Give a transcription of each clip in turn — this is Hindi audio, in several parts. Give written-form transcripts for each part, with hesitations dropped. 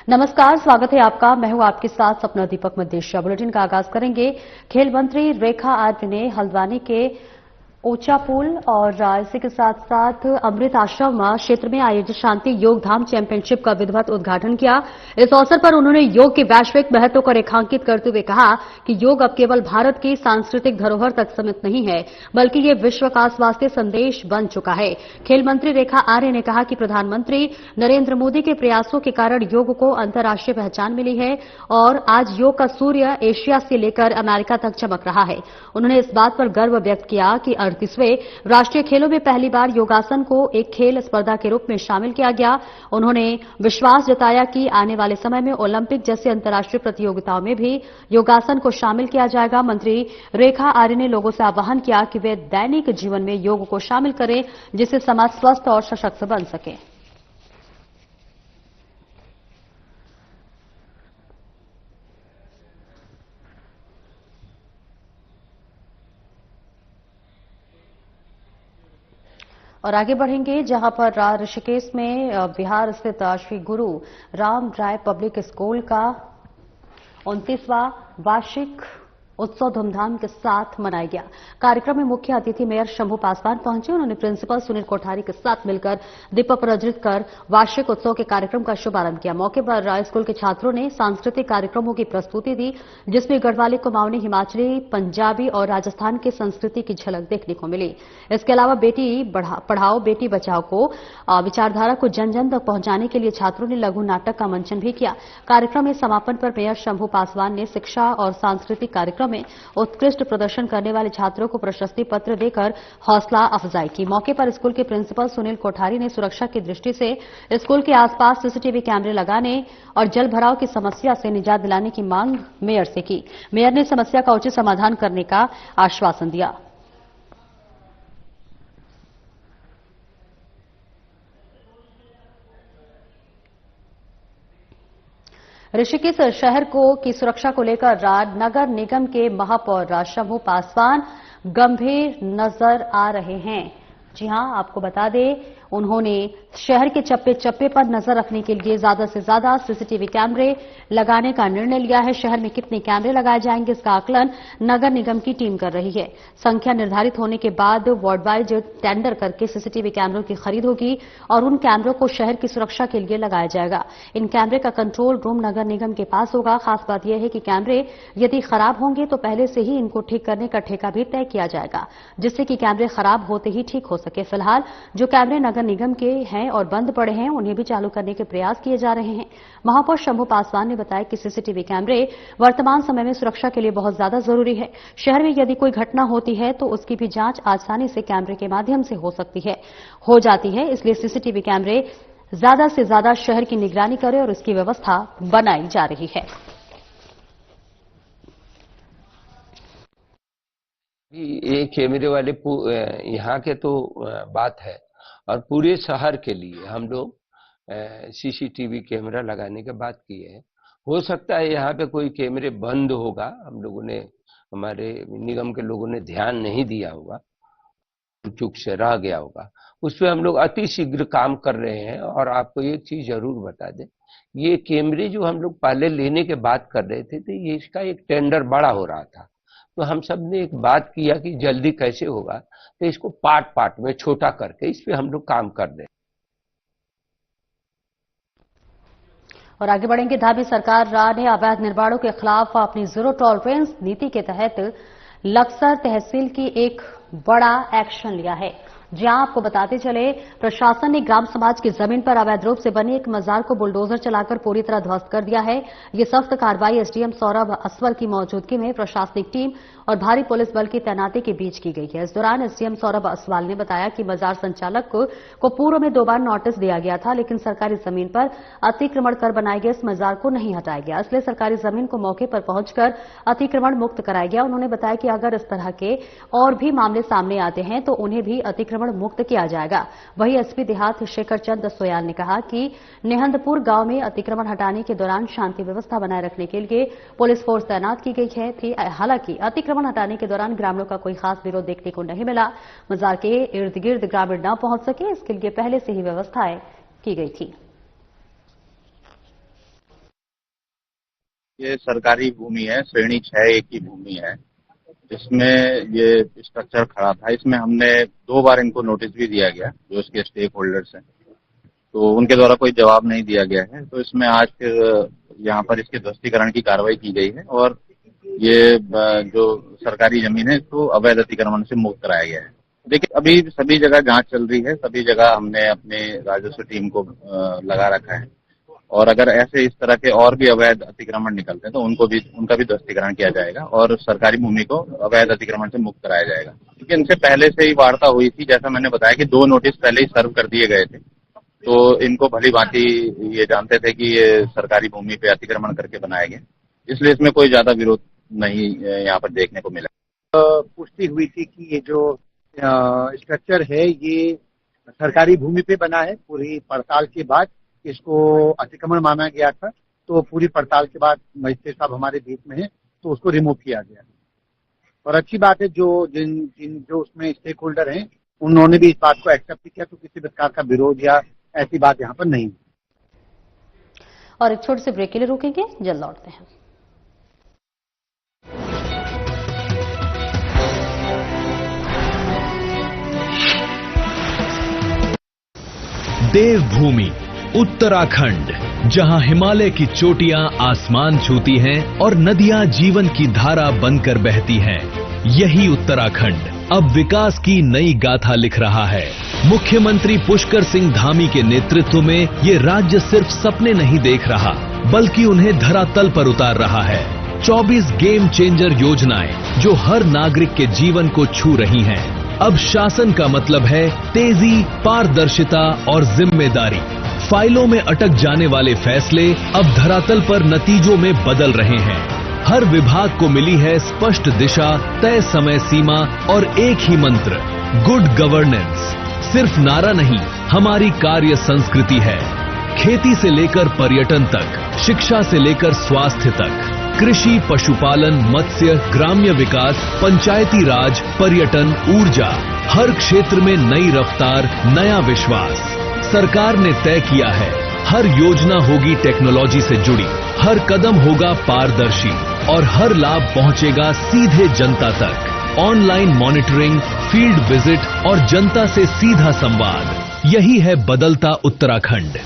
नमस्कार, स्वागत है आपका। मैं हूं आपके साथ सपना दीपक मदेशिया। बुलेटिन का आगाज करेंगे। खेल मंत्री रेखा आर्य ने हल्द्वानी के ऊंचापुल और इसी के साथ साथ अमृत आश्रम क्षेत्र में आयोजित शांति योग धाम चैंपियनशिप का विधिवत उद्घाटन किया। इस अवसर पर उन्होंने योग के वैश्विक महत्व को रेखांकित करते हुए कहा कि योग अब केवल भारत की सांस्कृतिक धरोहर तक सीमित नहीं है, बल्कि ये विश्व का स्वास्थ्य संदेश बन चुका है। खेल मंत्री रेखा आर्य ने कहा कि प्रधानमंत्री नरेंद्र मोदी के प्रयासों के कारण योग को अंतर्राष्ट्रीय पहचान मिली है और आज योग का सूर्य एशिया से लेकर अमेरिका तक चमक रहा है। उन्होंने इस बात पर गर्व व्यक्त किया कि 38वें राष्ट्रीय खेलों में पहली बार योगासन को एक खेल स्पर्धा के रूप में शामिल किया गया। उन्होंने विश्वास जताया कि आने वाले समय में ओलंपिक जैसी अंतर्राष्ट्रीय प्रतियोगिताओं में भी योगासन को शामिल किया जाएगा। मंत्री रेखा आर्य ने लोगों से आह्वान किया कि वे दैनिक जीवन में योग को शामिल करें, जिससे समाज स्वस्थ और सशक्त बन सके। और आगे बढ़ेंगे, जहां पर ऋषिकेश में बिहार स्थित श्री गुरु राम राय पब्लिक स्कूल का 29वां वार्षिक उत्सव धूमधाम के साथ मनाया गया। कार्यक्रम में मुख्य अतिथि मेयर शंभू पासवान पहुंचे। उन्होंने प्रिंसिपल सुनील कोठारी के साथ मिलकर दीपक प्रज्वलित कर वार्षिक उत्सव के कार्यक्रम का शुभारंभ किया। मौके पर स्कूल के छात्रों ने सांस्कृतिक कार्यक्रमों की प्रस्तुति दी, जिसमें गढ़वाली, कुमाऊनी, हिमाचली, पंजाबी और राजस्थान की संस्कृति की झलक देखने को मिली। इसके अलावा बेटी पढ़ाओ बेटी बचाओ को विचारधारा को जन जन तक पहुंचाने के लिए छात्रों ने लघु नाटक का मंचन भी किया। कार्यक्रम में समापन पर मेयर शंभू पासवान ने शिक्षा और सांस्कृतिक कार्यक्रम में उत्कृष्ट प्रदर्शन करने वाले छात्रों को प्रशस्ति पत्र देकर हौसला अफजाई की। मौके पर स्कूल के प्रिंसिपल सुनील कोठारी ने सुरक्षा की दृष्टि से स्कूल के आसपास सीसीटीवी कैमरे लगाने और जल भराव की समस्या से निजात दिलाने की मांग मेयर से की। मेयर ने समस्या का उचित समाधान करने का आश्वासन दिया। ऋषिकेश शहर की सुरक्षा को लेकर नगर निगम के महापौर शंभू पासवान गंभीर नजर आ रहे हैं। जी हां, आपको बता दें, उन्होंने शहर के चप्पे चप्पे पर नजर रखने के लिए ज्यादा से ज्यादा सीसीटीवी कैमरे लगाने का निर्णय लिया है। शहर में कितने कैमरे लगाए जाएंगे, इसका आकलन नगर निगम की टीम कर रही है। संख्या निर्धारित होने के बाद वार्ड वाइज टेंडर करके सीसीटीवी कैमरों की खरीद होगी और उन कैमरों को शहर की सुरक्षा के लिए लगाया जाएगा। इन कैमरे का कंट्रोल रूम नगर निगम के पास होगा। खास बात यह है कि कैमरे यदि खराब होंगे तो पहले से ही इनको ठीक करने का ठेका भी तय किया जाएगा, जिससे कि कैमरे खराब होते ही ठीक हो सके। फिलहाल जो कैमरे नगर निगम के हैं और बंद पड़े हैं, उन्हें भी चालू करने के प्रयास किए जा रहे हैं। महापौर शंभू पासवान ने बताया कि सीसीटीवी कैमरे वर्तमान समय में सुरक्षा के लिए बहुत ज्यादा जरूरी है। शहर में यदि कोई घटना होती है तो उसकी भी जांच आसानी से कैमरे के माध्यम से हो जाती है। इसलिए सीसीटीवी कैमरे ज्यादा से ज्यादा शहर की निगरानी करें और इसकी व्यवस्था बनाई जा रही है। ये कैमरे वाले यहाँ के तो बात है, और पूरे शहर के लिए हम लोग सीसीटीवी कैमरा लगाने की बात की है। हो सकता है यहाँ पे कोई कैमरे बंद होगा, हम लोगों ने, हमारे निगम के लोगों ने ध्यान नहीं दिया होगा, चूक से रह गया होगा। उस पर हम लोग अति शीघ्र काम कर रहे हैं। और आपको एक चीज जरूर बता दें, ये कैमरे जो हम लोग पहले लेने के बात कर रहे थे, तो ये इसका एक टेंडर बड़ा हो रहा था, तो हम सब ने एक बात किया कि जल्दी कैसे होगा, तो इसको पार्ट पार्ट में छोटा करके इस पे हम लोग काम कर रहे हैं। और आगे बढ़ेंगे। धामी सरकार ने अवैध निर्माणों के खिलाफ अपनी जीरो टॉलरेंस नीति के तहत लक्सर तहसील की एक बड़ा एक्शन लिया है। जहां आपको बताते चले, प्रशासन ने ग्राम समाज की जमीन पर अवैध रूप से बने एक मजार को बुलडोजर चलाकर पूरी तरह ध्वस्त कर दिया है। ये सख्त कार्रवाई एसडीएम सौरभ असवल की मौजूदगी में प्रशासनिक टीम और भारी पुलिस बल की तैनाती के बीच की गई है। इस दौरान एसडीएम सौरभ असवाल ने बताया कि मजार संचालक को पूर्व में 2 बार नोटिस दिया गया था, लेकिन सरकारी जमीन पर अतिक्रमण कर बनाए गए इस मजार को नहीं हटाया गया, इसलिए सरकारी जमीन को मौके पर पहुंचकर अतिक्रमण मुक्त कराया गया। उन्होंने बताया कि अगर इस तरह के और भी मामले सामने आते हैं तो उन्हें भी अतिक्रमण मुक्त किया जाएगा। वहीं एसपी देहात शेखर चंद सोयाल ने कहा कि नेहंदपुर गांव में अतिक्रमण हटाने के दौरान शांति व्यवस्था बनाए रखने के लिए पुलिस फोर्स तैनात की गई है। हालांकि अतिक्रमण हटाने के दौरान ग्रामीणों का कोई खास विरोध देखने को नहीं मिला। मजार के इर्द गिर्द ग्रामीण न पहुंच सके, इसके लिए पहले से ही व्यवस्थाएं की गई थी। ये सरकारी भूमि है, श्रेणी 6A की भूमि है। इसमें ये स्ट्रक्चर खड़ा था। इसमें हमने 2 बार इनको नोटिस भी दिया गया, जो इसके स्टेक होल्डर्स हैं, तो उनके द्वारा कोई जवाब नहीं दिया गया है। तो इसमें आज फिर यहाँ पर इसके ध्वस्तीकरण की कार्रवाई की गई है और ये जो सरकारी जमीन है इसको अवैध अतिक्रमण से मुक्त कराया गया है। देखिए, अभी सभी जगह जांच चल रही है, सभी जगह हमने अपने राजस्व टीम को लगा रखा है और अगर ऐसे इस तरह के और भी अवैध अतिक्रमण निकलते हैं तो उनका भी ध्वस्तीकरण किया जाएगा और सरकारी भूमि को अवैध अतिक्रमण से मुक्त कराया जाएगा। क्योंकि इनसे पहले से ही वार्ता हुई थी, जैसा मैंने बताया कि 2 नोटिस पहले ही सर्व कर दिए गए थे, तो इनको भली भांति ये जानते थे कि ये सरकारी भूमि पे अतिक्रमण करके बनाए गए, इसलिए इसमें कोई ज्यादा विरोध नहीं यहाँ पर देखने को मिला। पुष्टि हुई थी कि ये जो स्ट्रक्चर है ये सरकारी भूमि पे बना है। पूरी पड़ताल के बाद इसको अतिक्रमण माना गया था, तो पूरी पड़ताल के बाद मजिस्ट्रेट साहब हमारे बीच में है, तो उसको रिमूव किया गया। और अच्छी बात है, जो उसमें स्टेक होल्डर हैं उन्होंने भी इस बात को एक्सेप्ट किया, तो किसी प्रकार का विरोध या ऐसी बात यहाँ पर नहीं। और एक छोटे से ब्रेक के लिए रुकेंगे, जल्द लौटते हैं। देवभूमि उत्तराखंड, जहां हिमालय की चोटियां आसमान छूती हैं और नदियां जीवन की धारा बनकर बहती हैं। यही उत्तराखंड अब विकास की नई गाथा लिख रहा है। मुख्यमंत्री पुष्कर सिंह धामी के नेतृत्व में ये राज्य सिर्फ सपने नहीं देख रहा, बल्कि उन्हें धरातल पर उतार रहा है। 24 गेम चेंजर योजनाएं जो हर नागरिक के जीवन को छू रही हैं। अब शासन का मतलब है तेजी, पारदर्शिता और जिम्मेदारी। फाइलों में अटक जाने वाले फैसले अब धरातल पर नतीजों में बदल रहे हैं। हर विभाग को मिली है स्पष्ट दिशा, तय समय सीमा और एक ही मंत्र, गुड गवर्नेंस। सिर्फ नारा नहीं, हमारी कार्य संस्कृति है। खेती से लेकर पर्यटन तक, शिक्षा से लेकर स्वास्थ्य तक, कृषि, पशुपालन, मत्स्य, ग्राम्य विकास, पंचायती राज, पर्यटन, ऊर्जा, हर क्षेत्र में नई रफ्तार, नया विश्वास। सरकार ने तय किया है, हर योजना होगी टेक्नोलॉजी से जुड़ी, हर कदम होगा पारदर्शी और हर लाभ पहुंचेगा सीधे जनता तक। ऑनलाइन मॉनिटरिंग, फील्ड विजिट और जनता से सीधा संवाद, यही है बदलता उत्तराखंड।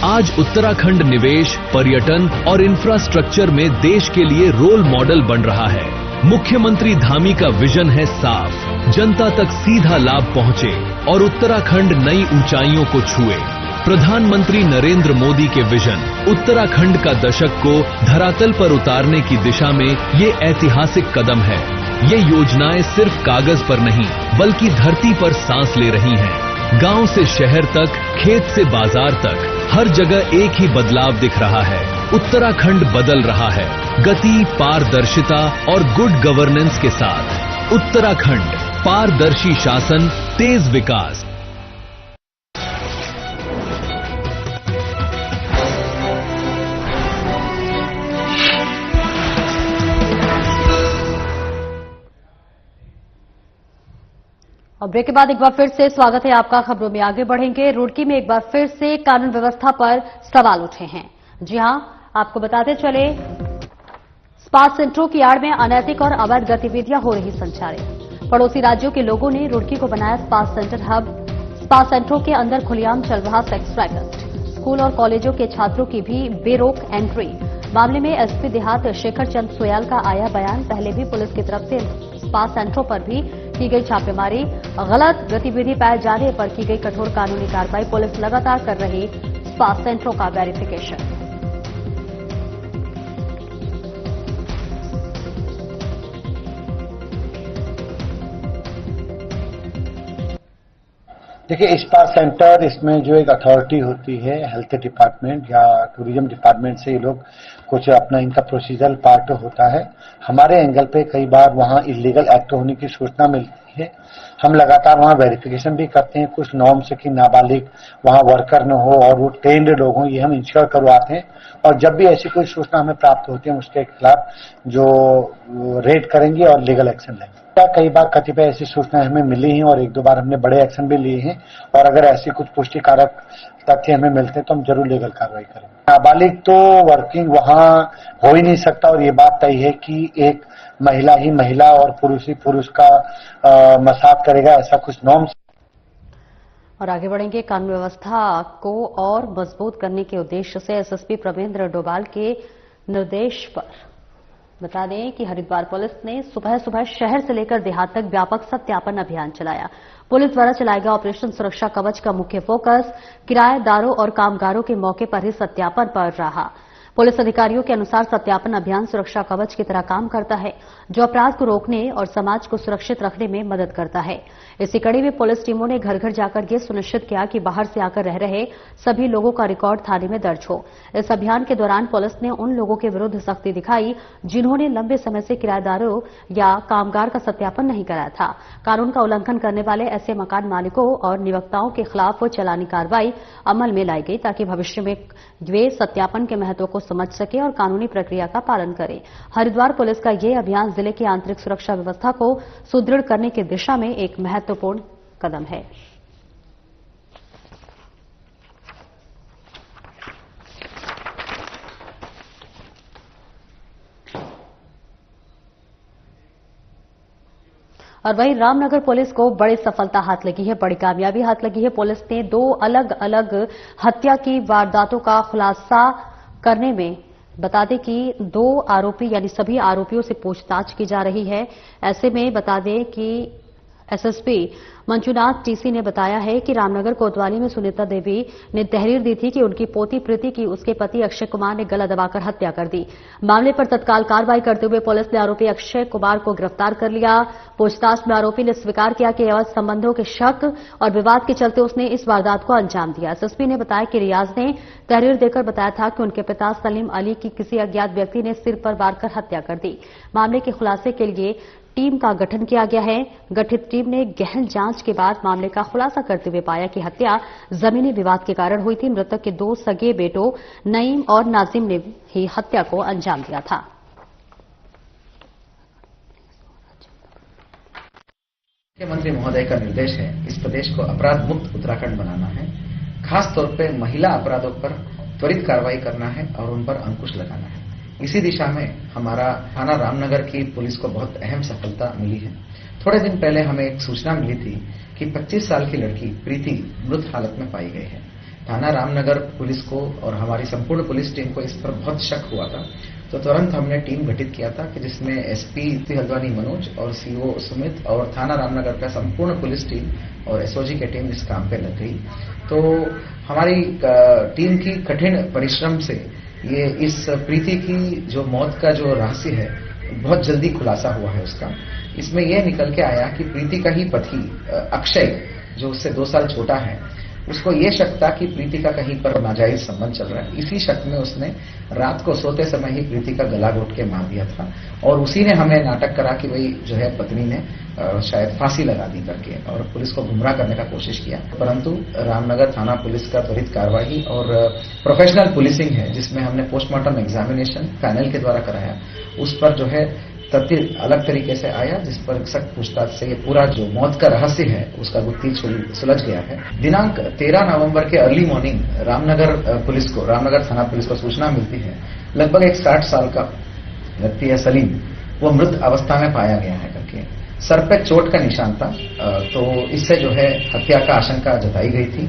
आज उत्तराखंड निवेश, पर्यटन और इंफ्रास्ट्रक्चर में देश के लिए रोल मॉडल बन रहा है। मुख्यमंत्री धामी का विजन है साफ, जनता तक सीधा लाभ पहुंचे और उत्तराखंड नई ऊंचाइयों को छुए। प्रधानमंत्री नरेंद्र मोदी के विजन, उत्तराखंड का दशक को धरातल पर उतारने की दिशा में ये ऐतिहासिक कदम है। ये योजनाएं सिर्फ कागज पर नहीं, बल्कि धरती पर सांस ले रही हैं। गांव से शहर तक, खेत से बाजार तक, हर जगह एक ही बदलाव दिख रहा है। उत्तराखंड बदल रहा है, गति, पारदर्शिता और गुड गवर्नेंस के साथ। उत्तराखंड, पारदर्शी शासन, तेज विकास। और ब्रेक के बाद एक बार फिर से स्वागत है आपका। खबरों में आगे बढ़ेंगे। रुड़की में एक बार फिर से कानून व्यवस्था पर सवाल उठे हैं। जी हां, आपको बताते चले, स्पा सेंटरों की आड़ में अनैतिक और अवैध गतिविधियां हो रही संचालित। पड़ोसी राज्यों के लोगों ने रुड़की को बनाया स्पा सेंटर हब। स्पा सेंटरों के अंदर खुलेआम चल रहा सेक्स रैकेट। स्कूल और कॉलेजों के छात्रों की भी बेरोक एंट्री। मामले में एसपी देहात शेखर चंद सोयाल का आया बयान। पहले भी पुलिस की तरफ से स्पा सेंटरों पर भी की गई छापेमारी, गलत गतिविधि पाए जाने पर की गई कठोर कानूनी कार्रवाई। पुलिस लगातार कर रही स्पा सेंटरों का वेरिफिकेशन। देखिए, स्पा सेंटर, इसमें जो एक अथॉरिटी होती है, हेल्थ डिपार्टमेंट या टूरिज्म डिपार्टमेंट से ये लोग कुछ अपना इनका प्रोसीजरल पार्ट होता है। हमारे एंगल पे कई बार वहाँ इलीगल एक्ट होने की सूचना मिलती होती है। हम लगातार वहाँ वेरिफिकेशन भी करते हैं कुछ नॉर्म्स से कि नाबालिग वहाँ वर्कर न हो और वो ट्रेंड लोग हों, ये हम इंश्योर करवाते हैं। और जब भी ऐसी कोई सूचना हमें प्राप्त होती है उसके खिलाफ जो रेड करेंगे और लीगल एक्शन लेंगे। कई बार कतिपय ऐसी सूचनाएं हमें मिली हैं और 1-2 बार हमने बड़े एक्शन भी लिए हैं और अगर ऐसी कुछ पुष्टिकारक तथ्य हमें मिलते हैं तो हम जरूर लीगल कार्रवाई करेंगे। नाबालिग तो वर्किंग वहाँ हो ही नहीं सकता और ये बात तय है कि एक महिला ही महिला और पुरुष ही पुरुष का मसाज करेगा, ऐसा कुछ नॉर्म्स। और आगे बढ़ेंगे। कानून व्यवस्था को और मजबूत करने के उद्देश्य से एसएसपी प्रवेंद्र डोभाल के निर्देश पर बता दें कि हरिद्वार पुलिस ने सुबह सुबह शहर से लेकर देहात तक व्यापक सत्यापन अभियान चलाया। पुलिस द्वारा चलाए गए ऑपरेशन सुरक्षा कवच का मुख्य फोकस किराएदारों और कामगारों के मौके पर ही सत्यापन पर रहा। पुलिस अधिकारियों के अनुसार सत्यापन अभियान सुरक्षा कवच की तरह काम करता है, जो अपराध को रोकने और समाज को सुरक्षित रखने में मदद करता है। इसी कड़ी में पुलिस टीमों ने घर घर जाकर यह सुनिश्चित किया कि बाहर से आकर रह रहे सभी लोगों का रिकॉर्ड थाने में दर्ज हो। इस अभियान के दौरान पुलिस ने उन लोगों के विरुद्ध सख्ती दिखाई जिन्होंने लंबे समय से किराएदारों या कामगार का सत्यापन नहीं कराया था। कानून का उल्लंघन करने वाले ऐसे मकान मालिकों और नियोक्ताओं के खिलाफ चालानी कार्रवाई अमल में लाई गई ताकि भविष्य में वे सत्यापन के महत्व को समझ सके और कानूनी प्रक्रिया का पालन करें। हरिद्वार पुलिस का यह अभियान जिले की आंतरिक सुरक्षा व्यवस्था को सुदृढ़ करने की दिशा में एक महत्वपूर्ण कदम है। और वहीं रामनगर पुलिस को बड़ी सफलता हाथ लगी है, बड़ी कामयाबी हाथ लगी है। पुलिस ने 2 अलग अलग हत्या की वारदातों का खुलासा करने में बता दें कि 2 आरोपी यानी सभी आरोपियों से पूछताछ की जा रही है। ऐसे में बता दें कि एसएसपी मंजुनाथ टीसी ने बताया है कि रामनगर कोतवाली में सुनीता देवी ने तहरीर दी थी कि उनकी पोती प्रीति की उसके पति अक्षय कुमार ने गला दबाकर हत्या कर दी। मामले पर तत्काल कार्रवाई करते हुए पुलिस ने आरोपी अक्षय कुमार को गिरफ्तार कर लिया। पूछताछ में आरोपी ने स्वीकार किया कि अवैध संबंधों के शक और विवाद के चलते उसने इस वारदात को अंजाम दिया। एसएसपी ने बताया कि रियाज ने तहरीर देकर बताया था कि उनके पिता सलीम अली की किसी अज्ञात व्यक्ति ने सिर पर वार कर हत्या कर दी। मामले के खुलासे के लिए टीम का गठन किया गया है। गठित टीम ने गहन जांच के बाद मामले का खुलासा करते हुए पाया कि हत्या जमीनी विवाद के कारण हुई थी। मृतक के 2 सगे बेटों नईम और नाजिम ने ही हत्या को अंजाम दिया था। मुख्यमंत्री महोदय का निर्देश है इस प्रदेश को अपराध मुक्त उत्तराखंड बनाना है। खास तौर पे महिला अपराधों पर त्वरित कार्रवाई करना है और उन पर अंकुश लगाना है। इसी दिशा में हमारा थाना रामनगर की पुलिस को बहुत अहम सफलता मिली है। थोड़े दिन पहले हमें एक सूचना मिली थी कि 25 साल की लड़की प्रीति मृत हालत में पाई गई है। थाना रामनगर पुलिस को और हमारी संपूर्ण पुलिस टीम को इस पर बहुत शक हुआ था, तो तुरंत हमने टीम गठित किया था कि जिसमें एसपी हल्द्वानी मनोज और सीओ सुमित और थाना रामनगर का संपूर्ण पुलिस टीम और एसओजी की टीम इस काम पे लग गई। तो हमारी टीम की कठिन परिश्रम से ये इस प्रीति की जो मौत का जो रहस्य है बहुत जल्दी खुलासा हुआ है उसका। इसमें यह निकल के आया कि प्रीति का ही पति अक्षय जो उससे 2 साल छोटा है, उसको ये शक था कि प्रीति का कहीं पर नाजायज संबंध चल रहा है। इसी शक में उसने रात को सोते समय ही प्रीति का गला घोट के मार दिया था और उसी ने हमें नाटक करा कि वही जो है पत्नी ने शायद फांसी लगा दी करके और पुलिस को गुमराह करने का कोशिश किया। परंतु रामनगर थाना पुलिस का त्वरित कार्रवाई और प्रोफेशनल पुलिसिंग है जिसमें हमने पोस्टमार्टम एग्जामिनेशन पैनल के द्वारा कराया, उस पर जो है तथ्य अलग तरीके से आया, जिस पर सख्त पूछताछ से ये पूरा जो मौत का रहस्य है उसका गुत्थी सुलझ गया है। दिनांक 13 नवंबर के अर्ली मॉर्निंग रामनगर थाना पुलिस को सूचना मिलती है लगभग एक 60 साल का व्यक्ति है सलीम, वो मृत अवस्था में पाया गया है करके। सर पे चोट का निशान था, तो इससे जो है हत्या का आशंका जताई गई थी।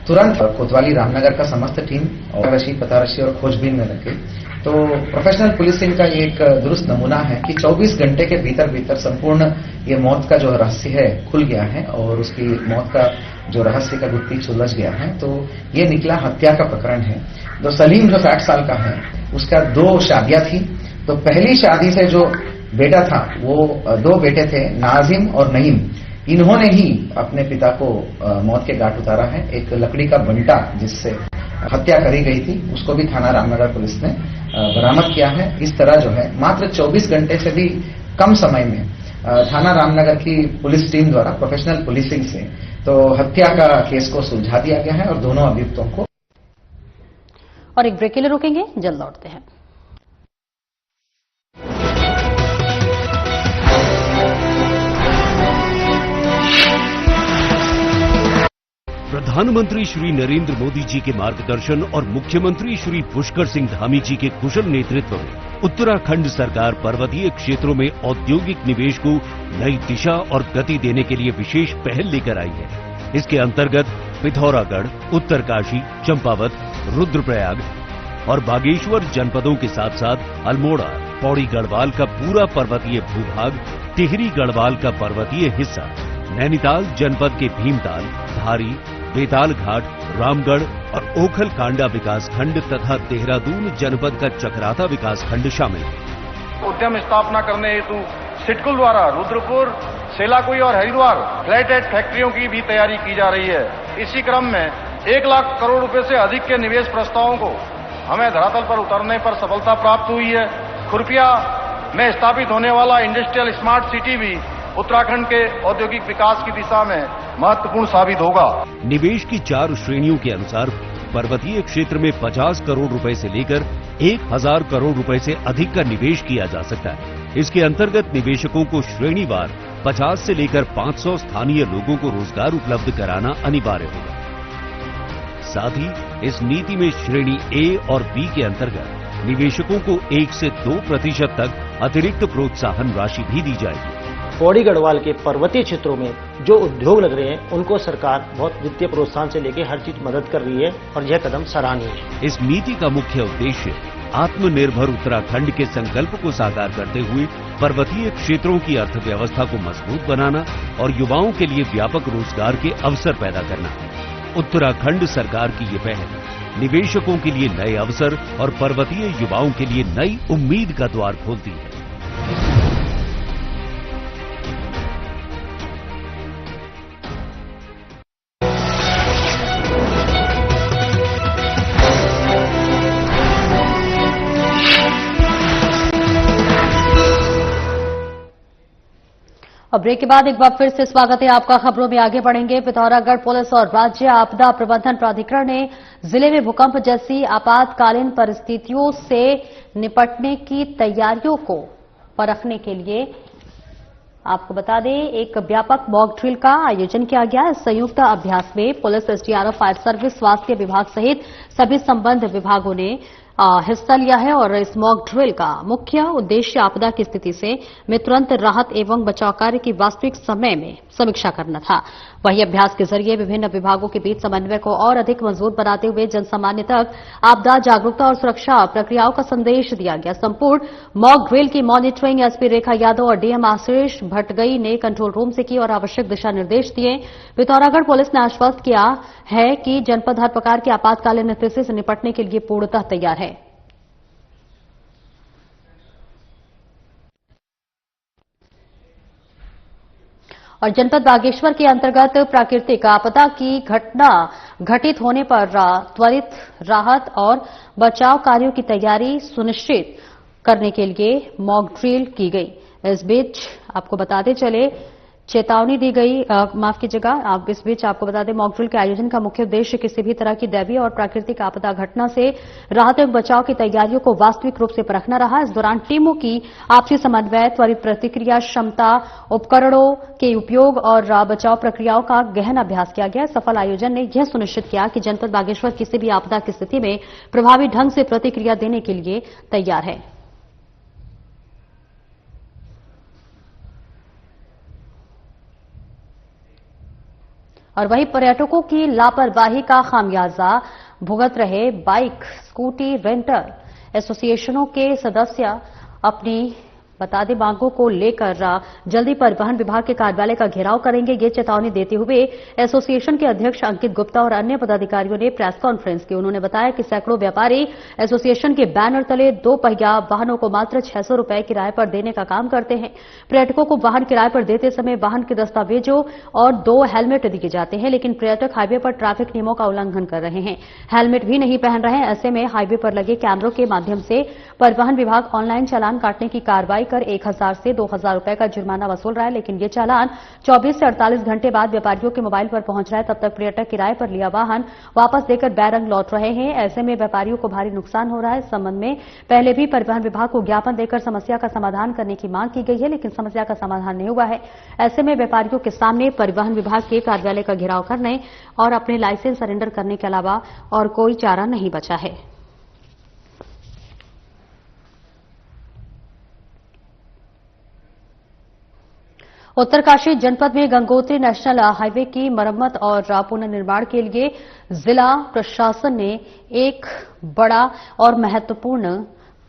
तुरंत कोतवाली रामनगर का समस्त टीम और पतारशी और खोजबीन में लग गई। तो प्रोफेशनल पुलिसिंग का एक दुरुस्त नमूना है कि 24 घंटे के भीतर संपूर्ण ये मौत का जो रहस्य है खुल गया है और उसकी मौत का जो रहस्य का गुत्थी सुलझ गया है। तो ये निकला हत्या का प्रकरण है। तो सलीम जो 60 साल का है उसका 2 शादियां थी। तो पहली शादी से जो बेटा था वो 2 बेटे थे नाजिम और नईम, इन्होंने ही अपने पिता को मौत के घाट उतारा है। एक लकड़ी का बंटा जिससे हत्या करी गई थी उसको भी थाना रामनगर पुलिस ने बरामद किया है। इस तरह जो है मात्र 24 घंटे से भी कम समय में थाना रामनगर की पुलिस टीम द्वारा प्रोफेशनल पुलिसिंग से तो हत्या का केस को सुलझा दिया गया है और दोनों अभियुक्तों को। और एक ब्रेक के लिए रुकेंगे, जल्द लौटते हैं। प्रधानमंत्री श्री नरेंद्र मोदी जी के मार्गदर्शन और मुख्यमंत्री श्री पुष्कर सिंह धामी जी के कुशल नेतृत्व में उत्तराखंड सरकार पर्वतीय क्षेत्रों में औद्योगिक निवेश को नई दिशा और गति देने के लिए विशेष पहल लेकर आई है। इसके अंतर्गत पिथौरागढ़, उत्तरकाशी, चंपावत, रुद्रप्रयाग और बागेश्वर जनपदों के साथ साथ अल्मोड़ा, पौड़ी गढ़वाल का पूरा पर्वतीय भूभाग, टिहरी गढ़वाल का पर्वतीय हिस्सा, नैनीताल जनपद के भीमताल, धारी, बेताल घाट, रामगढ़ और ओखल कांडा विकासखंड तथा देहरादून जनपद का चक्राता विकासखंड शामिल है। उद्यम स्थापना करने हेतु सिडकुल द्वारा रुद्रपुर, सेलाकुई और हरिद्वार फ्लैट एड फैक्ट्रियों की भी तैयारी की जा रही है। इसी क्रम में 1 लाख करोड़ रुपए से अधिक के निवेश प्रस्तावों को हमें धरातल पर उतरने पर सफलता प्राप्त हुई है। खुरपिया में स्थापित होने वाला इंडस्ट्रियल स्मार्ट सिटी भी उत्तराखंड के औद्योगिक विकास की दिशा में महत्वपूर्ण साबित होगा। निवेश की 4 श्रेणियों के अनुसार पर्वतीय क्षेत्र में 50 करोड़ रुपए से लेकर 1000 करोड़ रुपए से अधिक का निवेश किया जा सकता है। इसके अंतर्गत निवेशकों को श्रेणीवार 50 से लेकर 500 स्थानीय लोगों को रोजगार उपलब्ध कराना अनिवार्य होगा। साथ ही इस नीति में श्रेणी ए और बी के अंतर्गत निवेशकों को 1 से 2% तक अतिरिक्त प्रोत्साहन राशि भी दी जाएगी। पौड़ी गढ़वाल के पर्वतीय क्षेत्रों में जो उद्योग लग रहे हैं उनको सरकार बहुत वित्तीय प्रोत्साहन से लेकर हर चीज मदद कर रही है और यह कदम सराहनीय है। इस नीति का मुख्य उद्देश्य आत्मनिर्भर उत्तराखंड के संकल्प को साकार करते हुए पर्वतीय क्षेत्रों की अर्थव्यवस्था को मजबूत बनाना और युवाओं के लिए व्यापक रोजगार के अवसर पैदा करना है। उत्तराखंड सरकार की ये पहल निवेशकों के लिए नए अवसर और पर्वतीय युवाओं के लिए नई उम्मीद का द्वार खोलती है। अब ब्रेक के बाद एक बार फिर से स्वागत है आपका। खबरों में आगे बढ़ेंगे। पिथौरागढ़ पुलिस और राज्य आपदा प्रबंधन प्राधिकरण ने जिले में भूकंप जैसी आपातकालीन परिस्थितियों से निपटने की तैयारियों को परखने के लिए आपको बता दें एक व्यापक मॉक ड्रिल का आयोजन किया गया। इस संयुक्त अभ्यास में पुलिस, एसडीआरएफ, फायर सर्विस, स्वास्थ्य विभाग सहित सभी संबद्ध विभागों ने हिस्सा लिया है और इस मॉक ड्रिल का मुख्य उद्देश्य आपदा की स्थिति में तुरंत राहत एवं बचाव कार्य की वास्तविक समय में समीक्षा करना था। वहीं अभ्यास के जरिए विभिन्न विभागों के बीच समन्वय को और अधिक मजबूत बनाते हुए जनसामान्य तक आपदा जागरूकता और सुरक्षा प्रक्रियाओं का संदेश दिया गया। संपूर्ण मॉक ड्रिल की मॉनिटरिंग एसपी रेखा यादव और डीएम आशीष भटगई ने कंट्रोल रूम से की और आवश्यक दिशा निर्देश दिए। पिथौरागढ़ पुलिस ने आश्वस्त किया है कि जनपद हर प्रकार की आपातकालीन स्थिति से निपटने के लिए पूर्णतः तैयार है। और जनपद बागेश्वर के अंतर्गत प्राकृतिक आपदा की घटना घटित होने पर त्वरित राहत और बचाव कार्यों की तैयारी सुनिश्चित करने के लिए मॉक ड्रिल की गई। इस बीच आपको बताते चले चेतावनी दी गई, माफ कीजिएगा, आप इस बीच आपको बता दें मॉक ड्रिल के आयोजन का मुख्य उद्देश्य किसी भी तरह की दैवीय और प्राकृतिक आपदा घटना से राहत एवं बचाव की तैयारियों को वास्तविक रूप से परखना रहा। इस दौरान टीमों की आपसी समन्वय, त्वरित प्रतिक्रिया क्षमता, उपकरणों के उपयोग और बचाव प्रक्रियाओं का गहन अभ्यास किया गया। सफल आयोजन ने यह सुनिश्चित किया कि जनपद बागेश्वर किसी भी आपदा की स्थिति में प्रभावी ढंग से प्रतिक्रिया देने के लिए तैयार है। और वहीं पर्यटकों की लापरवाही का खामियाजा भुगत रहे बाइक स्कूटी रेंटर एसोसिएशनों के सदस्य अपनी बता दें मांगों को लेकर जल्दी परिवहन विभाग के कार्यालय का घेराव करेंगे। ये चेतावनी देते हुए एसोसिएशन के अध्यक्ष अंकित गुप्ता और अन्य पदाधिकारियों ने प्रेस कॉन्फ्रेंस की। उन्होंने बताया कि सैकड़ों व्यापारी एसोसिएशन के बैनर तले 2 पहिया वाहनों को मात्र 600 रुपए किराए पर देने का काम करते हैं। पर्यटकों को वाहन किराए पर देते समय वाहन के दस्तावेजों और 2 हेलमेट दिए जाते हैं, लेकिन पर्यटक हाईवे पर ट्रैफिक नियमों का उल्लंघन कर रहे हैं, हेलमेट भी नहीं पहन रहे हैं। ऐसे में हाईवे पर लगे कैमरों के माध्यम से परिवहन विभाग ऑनलाइन चालान काटने की कार्रवाई कर 1000 से 2000 रुपए का जुर्माना वसूल रहा है, लेकिन ये चालान 24 से 48 घंटे बाद व्यापारियों के मोबाइल पर पहुंच रहा है। तब तक पर्यटक किराए पर लिया वाहन वापस देकर बैरंग लौट रहे हैं। ऐसे में व्यापारियों को भारी नुकसान हो रहा है। इस संबंध में पहले भी परिवहन विभाग को ज्ञापन देकर समस्या का समाधान करने की मांग की गई है, लेकिन समस्या का समाधान नहीं हुआ है। ऐसे में व्यापारियों के सामने परिवहन विभाग के कार्यालय का घेराव करने और अपने लाइसेंस सरेंडर करने के अलावा और कोई चारा नहीं बचा है। उत्तरकाशी जनपद में गंगोत्री नेशनल हाईवे की मरम्मत और पुनर्निर्माण के लिए जिला प्रशासन ने एक बड़ा और महत्वपूर्ण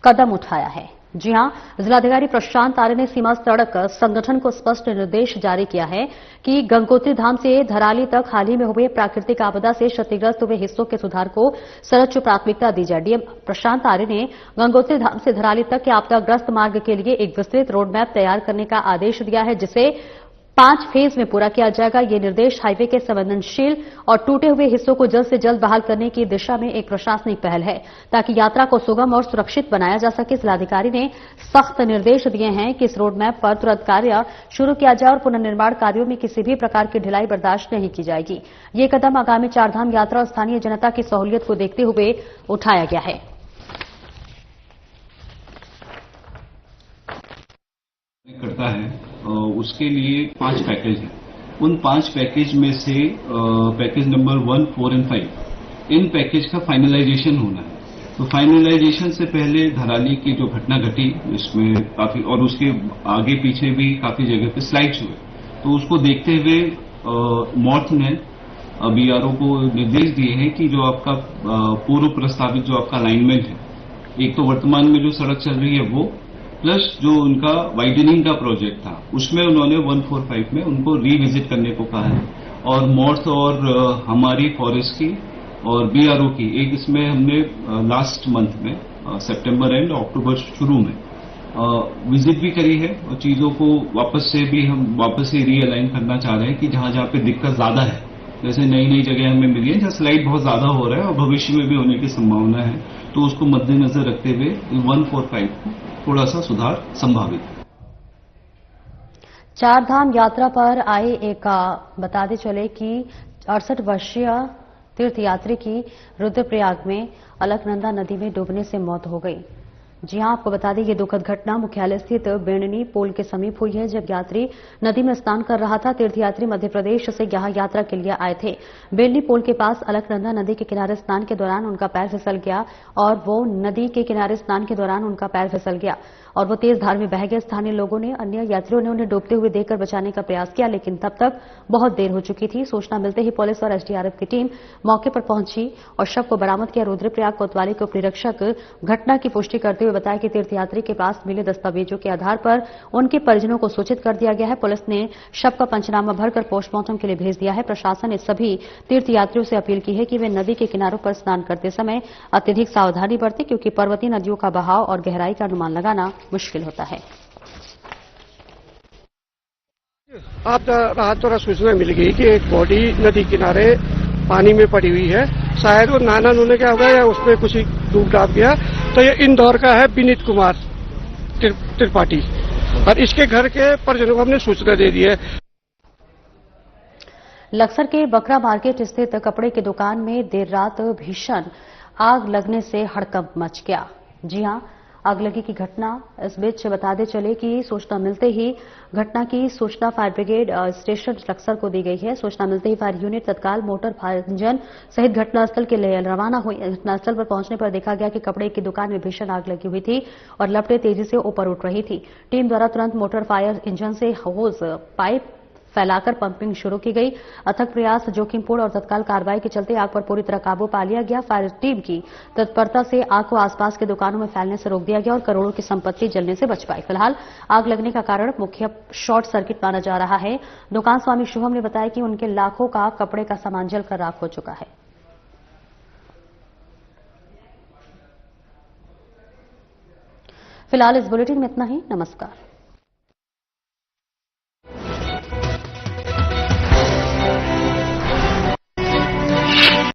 कदम उठाया है। जी हां, जिलाधिकारी प्रशांत आर्य ने सीमा सड़क संगठन को स्पष्ट निर्देश जारी किया है कि गंगोत्री धाम से धराली तक हाल ही में हुए प्राकृतिक आपदा से क्षतिग्रस्त हुए हिस्सों के सुधार को सर्वोच्च प्राथमिकता दी जाए। डीएम प्रशांत आर्य ने गंगोत्री धाम से धराली तक के आपदाग्रस्त मार्ग के लिए एक विस्तृत रोडमैप तैयार करने का आदेश दिया है, जिसे 5 फेज में पूरा किया जाएगा। ये निर्देश हाईवे के संवेदनशील और टूटे हुए हिस्सों को जल्द से जल्द बहाल करने की दिशा में एक प्रशासनिक पहल है, ताकि यात्रा को सुगम और सुरक्षित बनाया जा सके। जिलाधिकारी ने सख्त निर्देश दिए हैं कि इस रोडमैप पर तुरंत कार्य शुरू किया जाए और पुनर्निर्माण कार्यों में किसी भी प्रकार की ढिलाई बर्दाश्त नहीं की जाएगी। ये कदम आगामी चारधाम यात्रा और स्थानीय जनता की सहूलियत को देखते हुए उठाया गया है। करता है उसके लिए 5 पैकेज हैं। उन 5 पैकेज में से पैकेज नंबर 1, 4 और 5 इन पैकेज का फाइनलाइजेशन होना है। तो फाइनलाइजेशन से पहले धराली की जो घटना घटी इसमें काफी और उसके आगे पीछे भी काफी जगह पे स्लाइड्स हुए, तो उसको देखते हुए मॉर्थ ने बीआरओ को निर्देश दिए हैं कि जो आपका पूर्व प्रस्तावित जो आपका अलाइनमेंट है, एक तो वर्तमान में जो सड़क चल रही है वो, प्लस जो उनका वाइडनिंग का प्रोजेक्ट था उसमें उन्होंने 145 में उनको रिविजिट करने को कहा है। और मॉर्थ और हमारी फॉरेस्ट की और बीआरओ की एक इसमें हमने लास्ट मंथ में सितंबर एंड अक्टूबर शुरू में विजिट भी करी है और चीजों को वापस से रीअलाइन करना चाह रहे हैं कि जहां जहां पे दिक्कत ज्यादा है, जैसे नई जगह हमें मिली है जहां स्लाइड बहुत ज्यादा हो रहा है और भविष्य में भी होने की संभावना है, तो उसको मद्देनजर रखते हुए 145 थोड़ा सा सुधार संभावित है। चारधाम यात्रा पर आए एक बताते चले कि 68 वर्षीय तीर्थयात्री की रुद्रप्रयाग में अलकनंदा नदी में डूबने से मौत हो गई। जी हां, आपको बता दें ये दुखद घटना मुख्यालय स्थित बेणनी पुल के समीप हुई है, जब यात्री नदी में स्नान कर रहा था। तीर्थयात्री मध्य प्रदेश से यहां यात्रा के लिए आए थे। बेणनी पुल के पास अलकनंदा नदी के किनारे स्नान के दौरान उनका पैर फिसल गया और वो नदी के किनारे स्नान के दौरान उनका पैर फिसल गया और वो तेज धार में बह गए। स्थानीय लोगों ने, अन्य यात्रियों ने उन्हें डूबते हुए देखकर बचाने का प्रयास किया, लेकिन तब तक बहुत देर हो चुकी थी। सूचना मिलते ही पुलिस और एसडीआरएफ की टीम मौके पर पहुंची और शव को बरामद किया। रुद्रप्रयाग कोतवाली के उपनिरीक्षक घटना की पुष्टि करते हुए बताया कि तीर्थयात्री के पास मिले दस्तावेजों के आधार पर उनके परिजनों को सूचित कर दिया गया है। पुलिस ने शव का पंचनामा भरकर पोस्टमार्टम के लिए भेज दिया है। प्रशासन ने सभी तीर्थयात्रियों से अपील की है कि वे नदी के किनारों पर स्नान करते समय अत्यधिक सावधानी बरतें, क्योंकि पर्वतीय नदियों का बहाव और गहराई का अनुमान लगाना मुश्किल होता है। आप रात द्वारा सूचना मिल गई कि एक बॉडी नदी किनारे पानी में पड़ी हुई है, शायद वो नाना नूने क्या होगा या उसमें कुछ डूब डाब गया। तो ये इंदौर का है विनीत कुमार त्रिपाठी और इसके घर के परिजनों को हमने सूचना दे दी है। लक्सर के बकरा मार्केट स्थित कपड़े की दुकान में देर रात भीषण आग लगने से हड़कंप मच गया। जी हां, आगलगी की घटना इस बीच बताते चले कि सूचना मिलते ही घटना की सूचना फायर ब्रिगेड स्टेशन लक्सर को दी गई है। सूचना मिलते ही फायर यूनिट तत्काल मोटर फायर इंजन सहित घटनास्थल के लिए रवाना हुई। घटनास्थल पर पहुंचने पर देखा गया कि कपड़े की दुकान में भीषण आग लगी हुई थी और लपटें तेजी से ऊपर उठ रही थी। टीम द्वारा तुरंत मोटर फायर इंजन से होज पाइप फैलाकर पंपिंग शुरू की गई। अथक प्रयास, जोखिमपूर्ण और तत्काल कार्रवाई के चलते आग पर पूरी तरह काबू पा लिया गया। फायर टीम की तत्परता से आग को आसपास के दुकानों में फैलने से रोक दिया गया और करोड़ों की संपत्ति जलने से बच पाई। फिलहाल आग लगने का कारण मुख्य शॉर्ट सर्किट माना जा रहा है। दुकान स्वामी शुभम ने बताया कि उनके लाखों का कपड़े का सामान जलकर राख हो चुका है। फिलहाल इस बुलेटिन में इतना ही। नमस्कार।